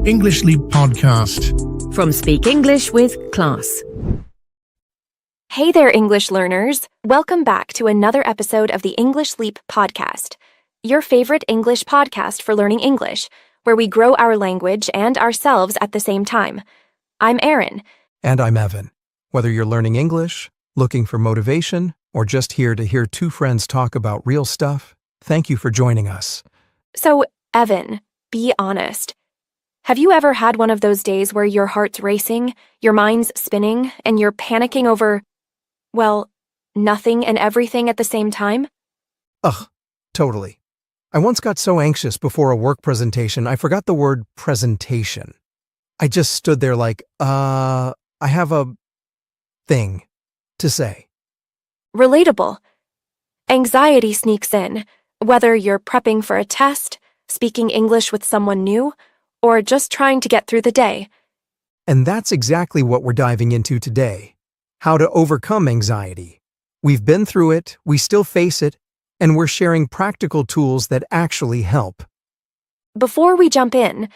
English Leap Podcast. From Speak English with Class. Hey there, English learners. Welcome back to another episode of the English Leap Podcast, your favorite English podcast for learning English, where we grow our language and ourselves at the same time. I'm Erin. And I'm Evan. Whether you're learning English, looking for motivation, or just here to hear two friends talk about real stuff, thank you for joining us. So, Evan, be honest. Have you ever had one of those days where your heart's racing, your mind's spinning, and you're panicking over, well, nothing and everything at the same time? Ugh, totally. I once got so anxious before a work presentation, I forgot the word presentation. I just stood there like, I have a thing to say. Relatable. Anxiety sneaks in, whether you're prepping for a test, speaking English with someone new, or just trying to get through the day. And that's exactly what we're diving into today. How to overcome anxiety. We've been through it, we still face it, and we're sharing practical tools that actually help. Before we jump in,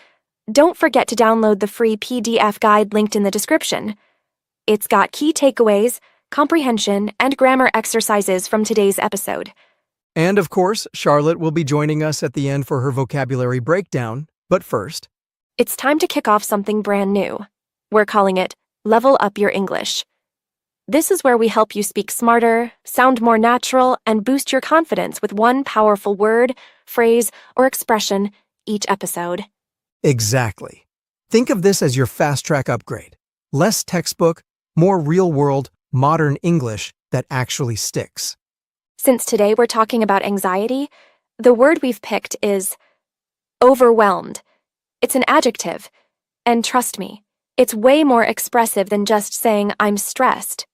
don't forget to download the free PDF guide linked in the description. It's got key takeaways, comprehension, and grammar exercises from today's episode. And of course, Charlotte will be joining us at the end for her vocabulary breakdown. But first, it's time to kick off something brand new. We're calling it Level Up Your English. This is where we help you speak smarter, sound more natural, and boost your confidence with one powerful word, phrase, or expression each episode. Exactly. Think of this as your fast-track upgrade. Less textbook, more real-world, modern English that actually sticks. Since today we're talking about anxiety, the word we've picked is overwhelmed. It's an adjective. And trust me, it's way more expressive than just saying I'm stressed.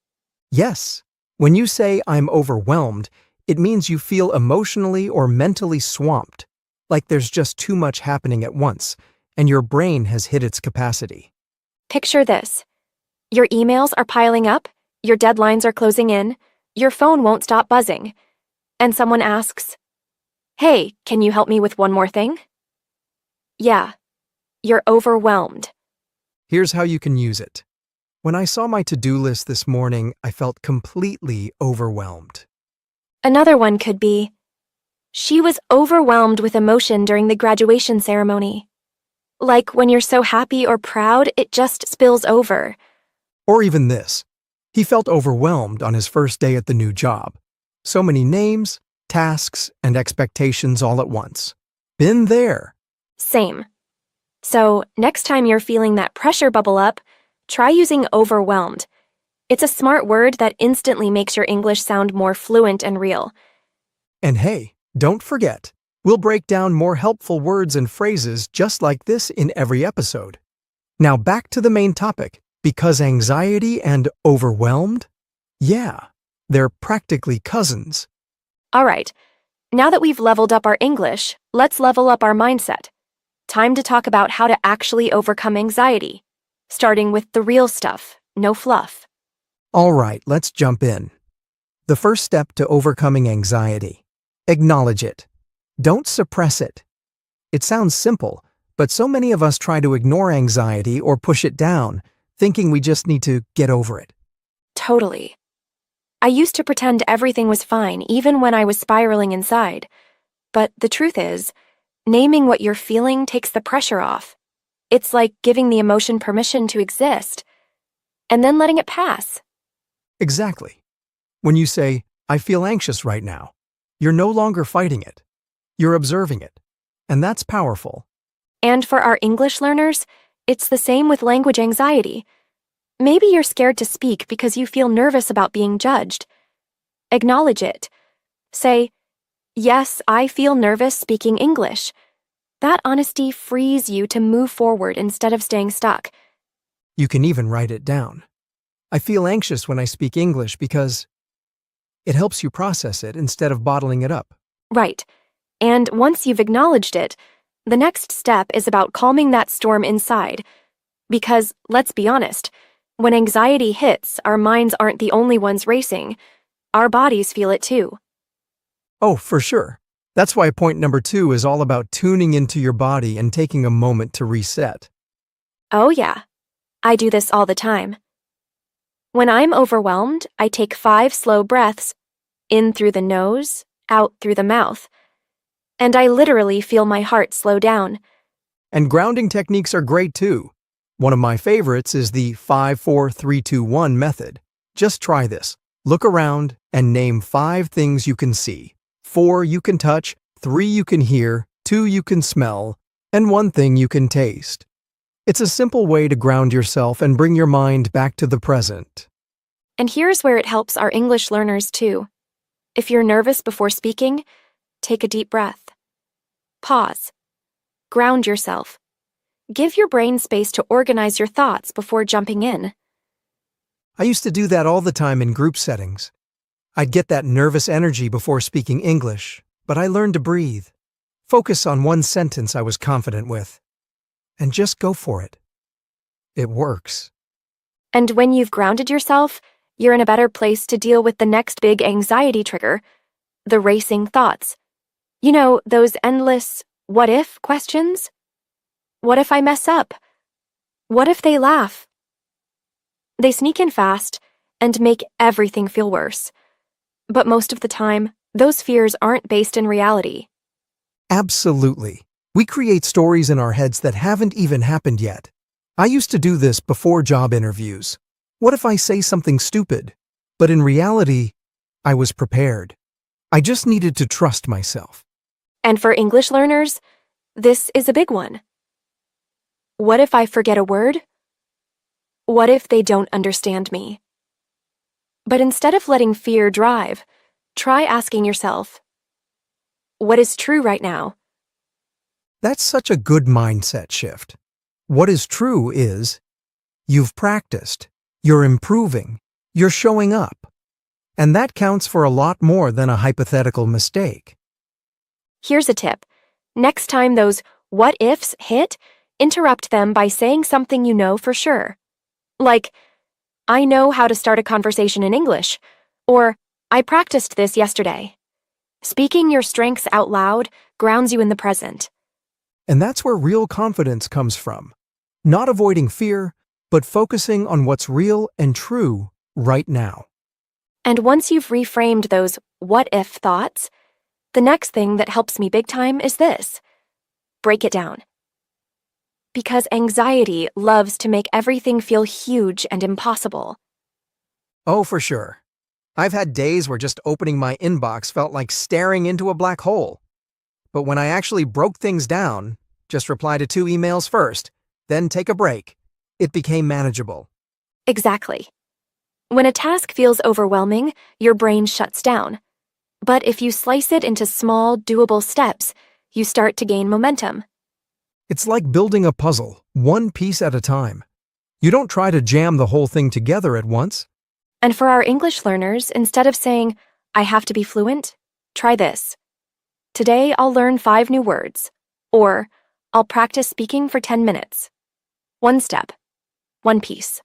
Yes. When you say I'm overwhelmed, it means you feel emotionally or mentally swamped, like there's just too much happening at once, and your brain has hit its capacity. Picture this. Your emails are piling up, your deadlines are closing in, your phone won't stop buzzing, and someone asks, "Hey, can you help me with one more thing?" Yeah, you're overwhelmed. Here's how you can use it. When I saw my to-do list this morning, I felt completely overwhelmed. Another one could be, she was overwhelmed with emotion during the graduation ceremony. Like when you're so happy or proud, it just spills over. Or even this. He felt overwhelmed on his first day at the new job. So many names, tasks, and expectations all at once. Been there. Same. So, next time you're feeling that pressure bubble up, try using overwhelmed. It's a smart word that instantly makes your English sound more fluent and real. And hey, don't forget, we'll break down more helpful words and phrases just like this in every episode. Now back to the main topic, because anxiety and overwhelmed? Yeah, they're practically cousins. All right, now that we've leveled up our English, let's level up our mindset. Time to talk about how to actually overcome anxiety, starting with the real stuff, no fluff. All right, let's jump in. The first step to overcoming anxiety. Acknowledge it. Don't suppress it. It sounds simple, but so many of us try to ignore anxiety or push it down, thinking we just need to get over it. Totally. I used to pretend everything was fine even when I was spiraling inside. But the truth is, naming what you're feeling takes the pressure off. It's like giving the emotion permission to exist, and then letting it pass. Exactly. When you say, I feel anxious right now, you're no longer fighting it. You're observing it. And that's powerful. And for our English learners, it's the same with language anxiety. Maybe you're scared to speak because you feel nervous about being judged. Acknowledge it. Say, yes, I feel nervous speaking English. That honesty frees you to move forward instead of staying stuck. You can even write it down. I feel anxious when I speak English because it helps you process it instead of bottling it up. Right. And once you've acknowledged it, the next step is about calming that storm inside. Because, let's be honest, when anxiety hits, our minds aren't the only ones racing. Our bodies feel it too. Oh, for sure. That's why point number 2 is all about tuning into your body and taking a moment to reset. Oh, yeah. I do this all the time. When I'm overwhelmed, I take 5 slow breaths, in through the nose, out through the mouth, and I literally feel my heart slow down. And grounding techniques are great too. One of my favorites is the 5-4-3-2-1 method. Just try this. Look around and name 5 things you can see. 4 you can touch, 3 you can hear, 2 you can smell, and 1 thing you can taste. It's a simple way to ground yourself and bring your mind back to the present. And here's where it helps our English learners too. If you're nervous before speaking, take a deep breath. Pause. Ground yourself. Give your brain space to organize your thoughts before jumping in. I used to do that all the time in group settings. I'd get that nervous energy before speaking English, but I learned to breathe. Focus on one sentence I was confident with, and just go for it. It works. And when you've grounded yourself, you're in a better place to deal with the next big anxiety trigger, the racing thoughts. You know, those endless what-if questions? What if I mess up? What if they laugh? They sneak in fast and make everything feel worse. But most of the time, those fears aren't based in reality. Absolutely. We create stories in our heads that haven't even happened yet. I used to do this before job interviews. What if I say something stupid? But in reality, I was prepared. I just needed to trust myself. And for English learners, this is a big one. What if I forget a word? What if they don't understand me? But instead of letting fear drive, try asking yourself, what is true right now? That's such a good mindset shift. What is true is, you've practiced, you're improving, you're showing up. And that counts for a lot more than a hypothetical mistake. Here's a tip. Next time those what-ifs hit, interrupt them by saying something you know for sure. Like, I know how to start a conversation in English, or I practiced this yesterday. Speaking your strengths out loud grounds you in the present. And that's where real confidence comes from. Not avoiding fear, but focusing on what's real and true right now. And once you've reframed those what-if thoughts, the next thing that helps me big time is this. Break it down. Because anxiety loves to make everything feel huge and impossible. Oh, for sure. I've had days where just opening my inbox felt like staring into a black hole. But when I actually broke things down, just reply to 2 emails first, then take a break, it became manageable. Exactly. When a task feels overwhelming, your brain shuts down. But if you slice it into small, doable steps, you start to gain momentum. It's like building a puzzle, one piece at a time. You don't try to jam the whole thing together at once. And for our English learners, instead of saying, I have to be fluent, try this. Today I'll learn 5 new words. Or, I'll practice speaking for 10 minutes. 1 step. 1 piece.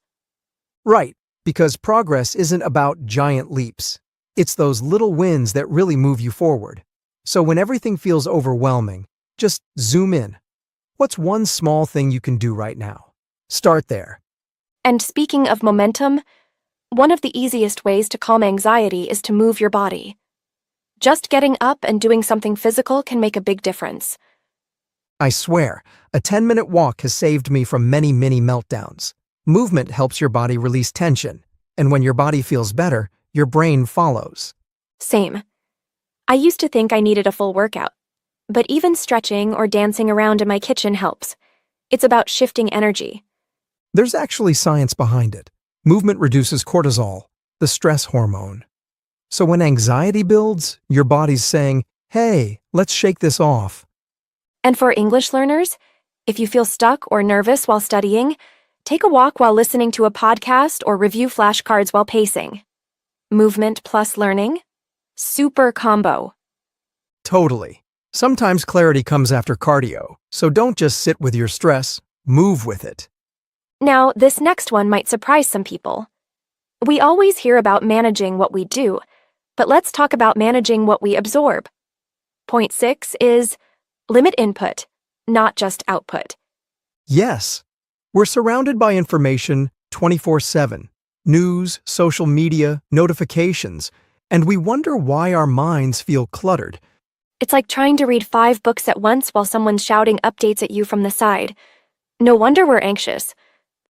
Right, because progress isn't about giant leaps. It's those little wins that really move you forward. So when everything feels overwhelming, just zoom in. What's one small thing you can do right now? Start there. And speaking of momentum, one of the easiest ways to calm anxiety is to move your body. Just getting up and doing something physical can make a big difference. I swear, a 10-minute walk has saved me from many mini meltdowns. Movement helps your body release tension, and when your body feels better, your brain follows. Same. I used to think I needed a full workout, but even stretching or dancing around in my kitchen helps. It's about shifting energy. There's actually science behind it. Movement reduces cortisol, the stress hormone. So when anxiety builds, your body's saying, hey, let's shake this off. And for English learners, if you feel stuck or nervous while studying, take a walk while listening to a podcast or review flashcards while pacing. Movement plus learning? Super combo. Totally. Sometimes clarity comes after cardio, so don't just sit with your stress, move with it. Now, this next one might surprise some people. We always hear about managing what we do, but let's talk about managing what we absorb. Point 6 is limit input, not just output. Yes. We're surrounded by information 24/7, news, social media, notifications, and we wonder why our minds feel cluttered. It's like trying to read 5 books at once while someone's shouting updates at you from the side. No wonder we're anxious.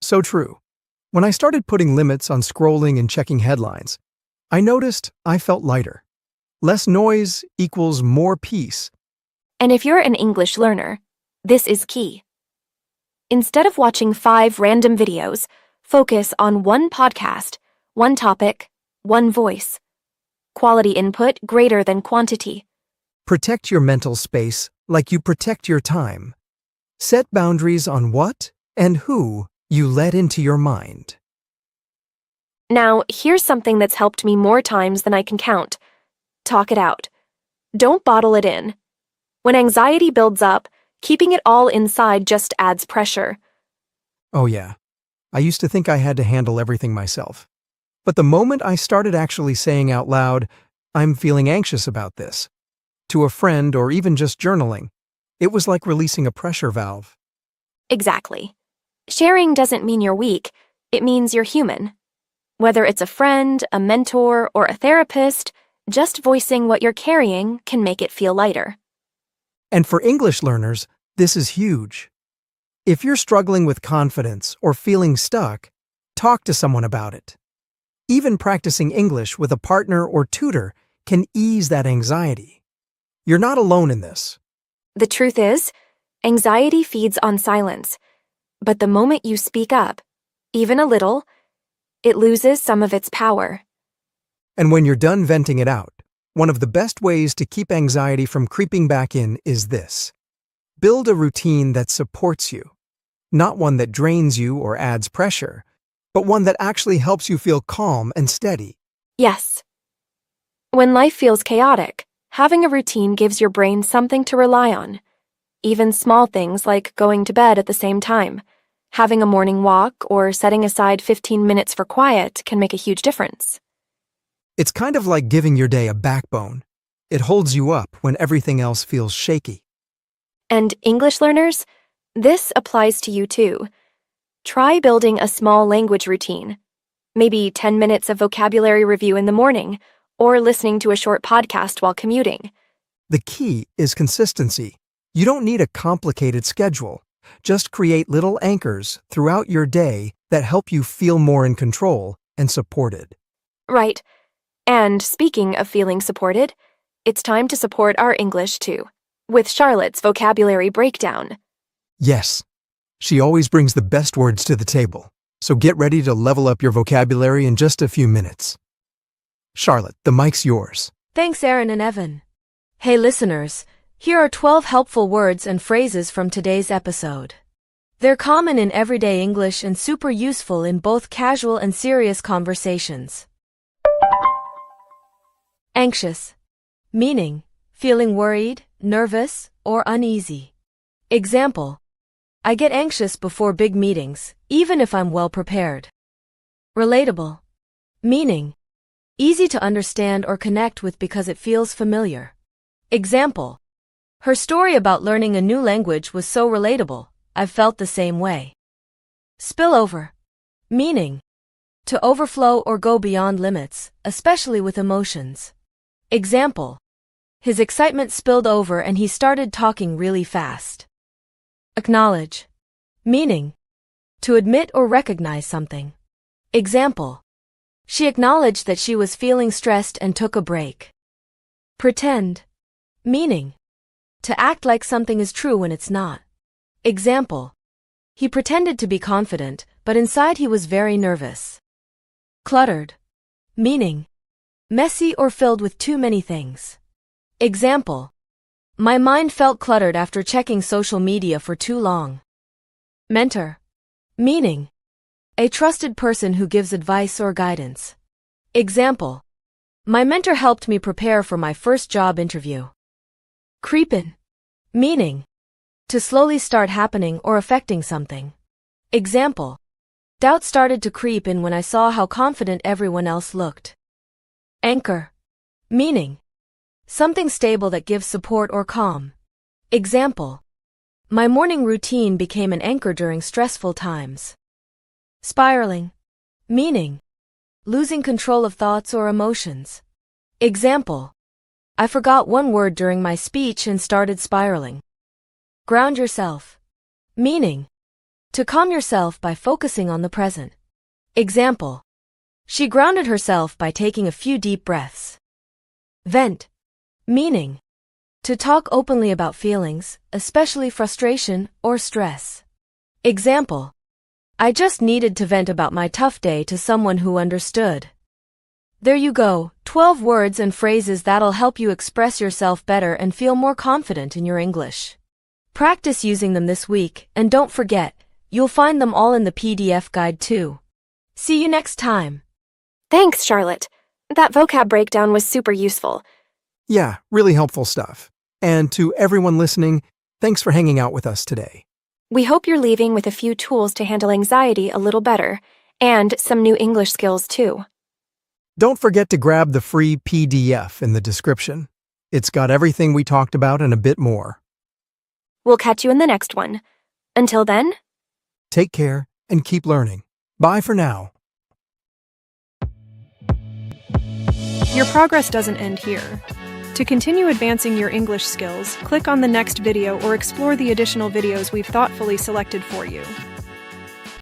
So true. When I started putting limits on scrolling and checking headlines, I noticed I felt lighter. Less noise equals more peace. And if you're an English learner, this is key. Instead of watching 5 random videos, focus on one podcast, one topic, one voice. Quality input greater than quantity. Protect your mental space like you protect your time. Set boundaries on what and who you let into your mind. Now, here's something that's helped me more times than I can count. Talk it out. Don't bottle it in. When anxiety builds up, keeping it all inside just adds pressure. Oh yeah, I used to think I had to handle everything myself. But the moment I started actually saying out loud, "I'm feeling anxious about this," to a friend or even just journaling, it was like releasing a pressure valve. Exactly. Sharing doesn't mean you're weak, it means you're human. Whether it's a friend, a mentor, or a therapist, just voicing what you're carrying can make it feel lighter. And for English learners, this is huge. If you're struggling with confidence or feeling stuck, talk to someone about it. Even practicing English with a partner or tutor can ease that anxiety. You're not alone in this. The truth is, anxiety feeds on silence. But the moment you speak up, even a little, it loses some of its power. And when you're done venting it out, one of the best ways to keep anxiety from creeping back in is this. Build a routine that supports you. Not one that drains you or adds pressure, but one that actually helps you feel calm and steady. Yes. When life feels chaotic, having a routine gives your brain something to rely on. Even small things like going to bed at the same time, having a morning walk, or setting aside 15 minutes for quiet can make a huge difference. It's kind of like giving your day a backbone. It holds you up when everything else feels shaky. And English learners, this applies to you too. Try building a small language routine. Maybe 10 minutes of vocabulary review in the morning, or listening to a short podcast while commuting. The key is consistency. You don't need a complicated schedule. Just create little anchors throughout your day that help you feel more in control and supported. Right. And speaking of feeling supported, it's time to support our English too, with Charlotte's vocabulary breakdown. Yes, she always brings the best words to the table, so get ready to level up your vocabulary in just a few minutes. Charlotte, the mic's yours. Thanks, Aaron and Evan. Hey listeners, here are 12 helpful words and phrases from today's episode. They're common in everyday English and super useful in both casual and serious conversations. Anxious. Meaning, feeling worried, nervous, or uneasy. Example, I get anxious before big meetings, even if I'm well prepared. Relatable. Meaning, easy to understand or connect with because it feels familiar. Example, her story about learning a new language was so relatable, I've felt the same way. Spillover. Meaning, to overflow or go beyond limits, especially with emotions. Example, his excitement spilled over and he started talking really fast. Acknowledge. Meaning, to admit or recognize something. Example, she acknowledged that she was feeling stressed and took a break. Pretend. Meaning, to act like something is true when it's not. Example, he pretended to be confident, but inside he was very nervous. Cluttered. Meaning, messy or filled with too many things. Example, my mind felt cluttered after checking social media for too long. Mentor. Meaning, a trusted person who gives advice or guidance. Example, my mentor helped me prepare for my first job interview. Creep in. Meaning, to slowly start happening or affecting something. Example, doubt started to creep in when I saw how confident everyone else looked. Anchor. Meaning, something stable that gives support or calm. Example, My morning routine became an anchor during stressful times. Spiraling. Meaning. Losing control of thoughts or emotions. Example. I forgot one word during my speech and started spiraling. Ground yourself. Meaning. To calm yourself by focusing on the present. Example. She grounded herself by taking a few deep breaths. Vent. Meaning. To talk openly about feelings, especially frustration or stress. Example. I just needed to vent about my tough day to someone who understood. There you go, 12 words and phrases that'll help you express yourself better and feel more confident in your English. Practice using them this week, and don't forget, you'll find them all in the PDF guide too. See you next time. Thanks, Charlotte. That vocab breakdown was super useful. Yeah, really helpful stuff. And to everyone listening, thanks for hanging out with us today. We hope you're leaving with a few tools to handle anxiety a little better, and some new English skills too. Don't forget to grab the free PDF in the description. It's got everything we talked about and a bit more. We'll catch you in the next one. Until then, Take care and keep learning. Bye for now. Your progress doesn't end here. To continue advancing your English skills, click on the next video or explore the additional videos we've thoughtfully selected for you.